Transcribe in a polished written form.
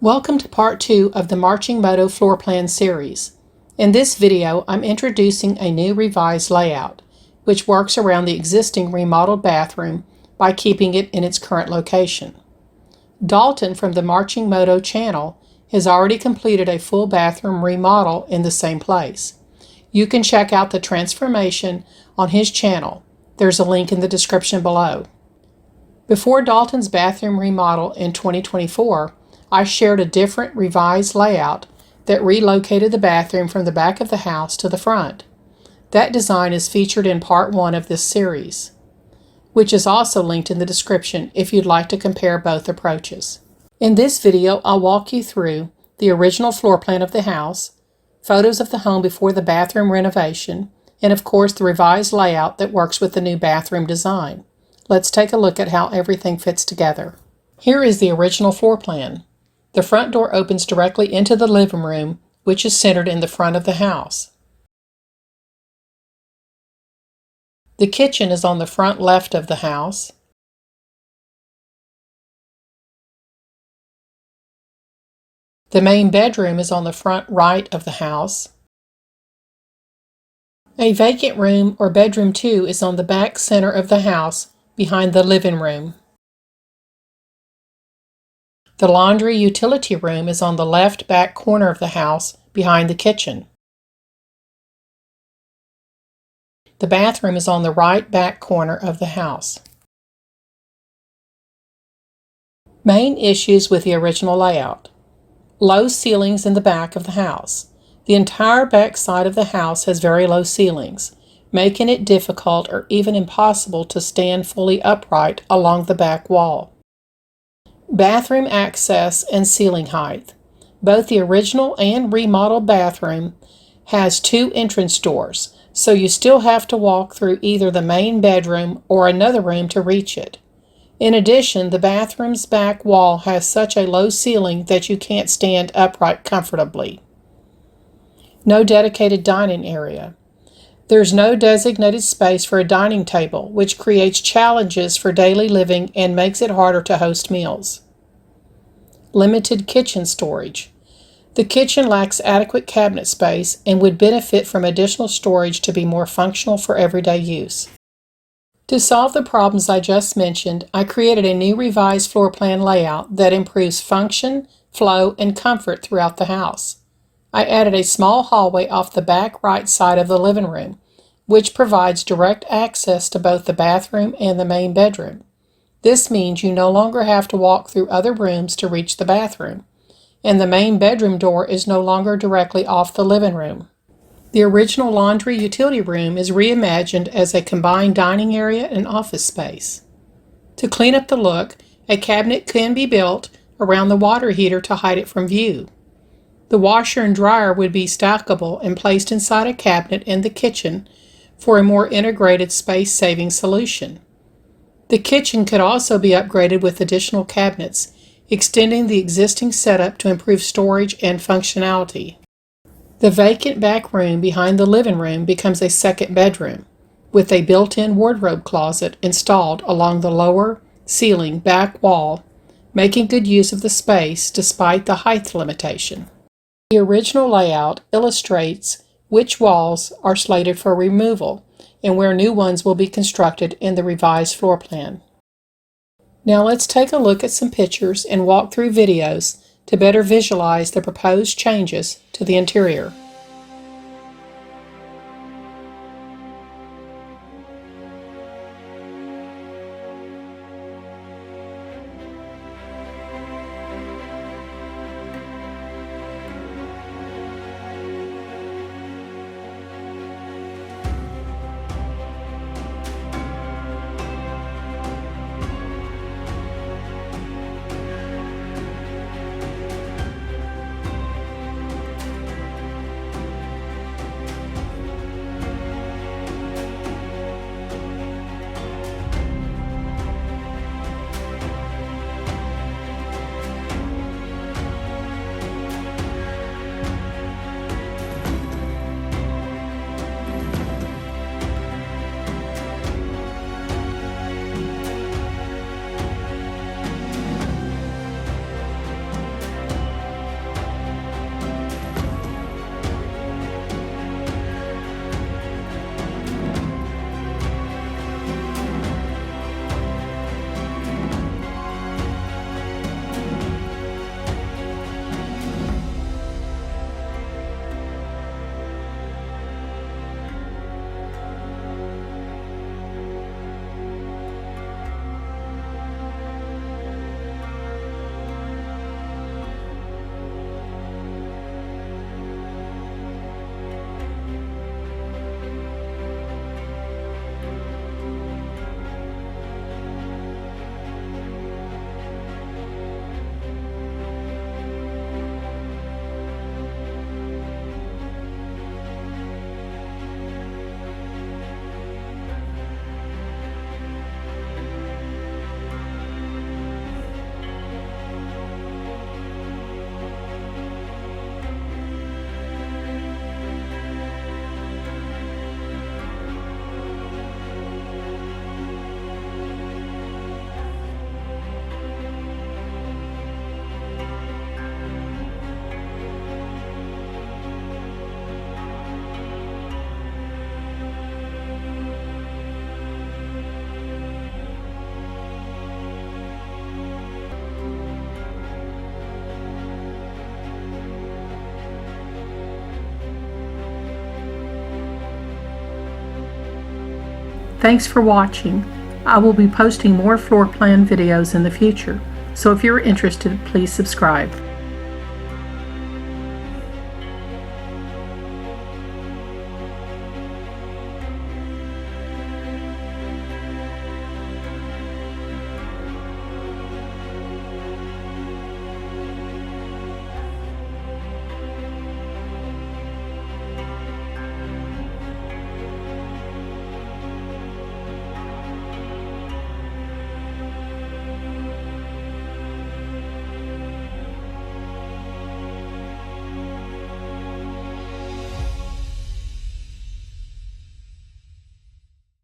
Welcome to part 2 of the Marching Moto floor plan series. In this video, I'm introducing a new revised layout, which works around the existing remodeled bathroom by keeping it in its current location. Dalton from the Marching Moto channel has already completed a full bathroom remodel in the same place. You can check out the transformation on his channel. There's a link in the description below. Before Dalton's bathroom remodel in 2024, I shared a different revised layout that relocated the bathroom from the back of the house to the front. That design is featured in part 1 of this series, which is also linked in the description if you'd like to compare both approaches. In this video, I'll walk you through the original floor plan of the house, photos of the home before the bathroom renovation, and of course the revised layout that works with the new bathroom design. Let's take a look at how everything fits together. Here is the original floor plan. The front door opens directly into the living room, which is centered in the front of the house. The kitchen is on the front left of the house. The main bedroom is on the front right of the house. A vacant room or bedroom 2 is on the back center of the house behind the living room. The laundry utility room is on the left back corner of the house behind the kitchen. The bathroom is on the right back corner of the house. Main issues with the original layout. Low ceilings in the back of the house. The entire back side of the house has very low ceilings, making it difficult or even impossible to stand fully upright along the back wall. Bathroom access and ceiling height. Both the original and remodeled bathroom has 2 entrance doors, so you still have to walk through either the main bedroom or another room to reach it. In addition, the bathroom's back wall has such a low ceiling that you can't stand upright comfortably. No dedicated dining area. There's no designated space for a dining table, which creates challenges for daily living and makes it harder to host meals. Limited kitchen storage. The kitchen lacks adequate cabinet space and would benefit from additional storage to be more functional for everyday use. To solve the problems I just mentioned, I created a new revised floor plan layout that improves function, flow, and comfort throughout the house. I added a small hallway off the back right side of the living room, which provides direct access to both the bathroom and the main bedroom. This means you no longer have to walk through other rooms to reach the bathroom, and the main bedroom door is no longer directly off the living room. The original laundry utility room is reimagined as a combined dining area and office space. To clean up the look, a cabinet can be built around the water heater to hide it from view. The washer and dryer would be stackable and placed inside a cabinet in the kitchen for a more integrated space-saving solution. The kitchen could also be upgraded with additional cabinets, extending the existing setup to improve storage and functionality. The vacant back room behind the living room becomes a second bedroom, with a built-in wardrobe closet installed along the lower ceiling back wall, making good use of the space despite the height limitation. The original layout illustrates which walls are slated for removal and where new ones will be constructed in the revised floor plan. Now let's take a look at some pictures and walk through videos to better visualize the proposed changes to the interior. Thanks for watching. I will be posting more floor plan videos in the future, so if you're interested, please subscribe.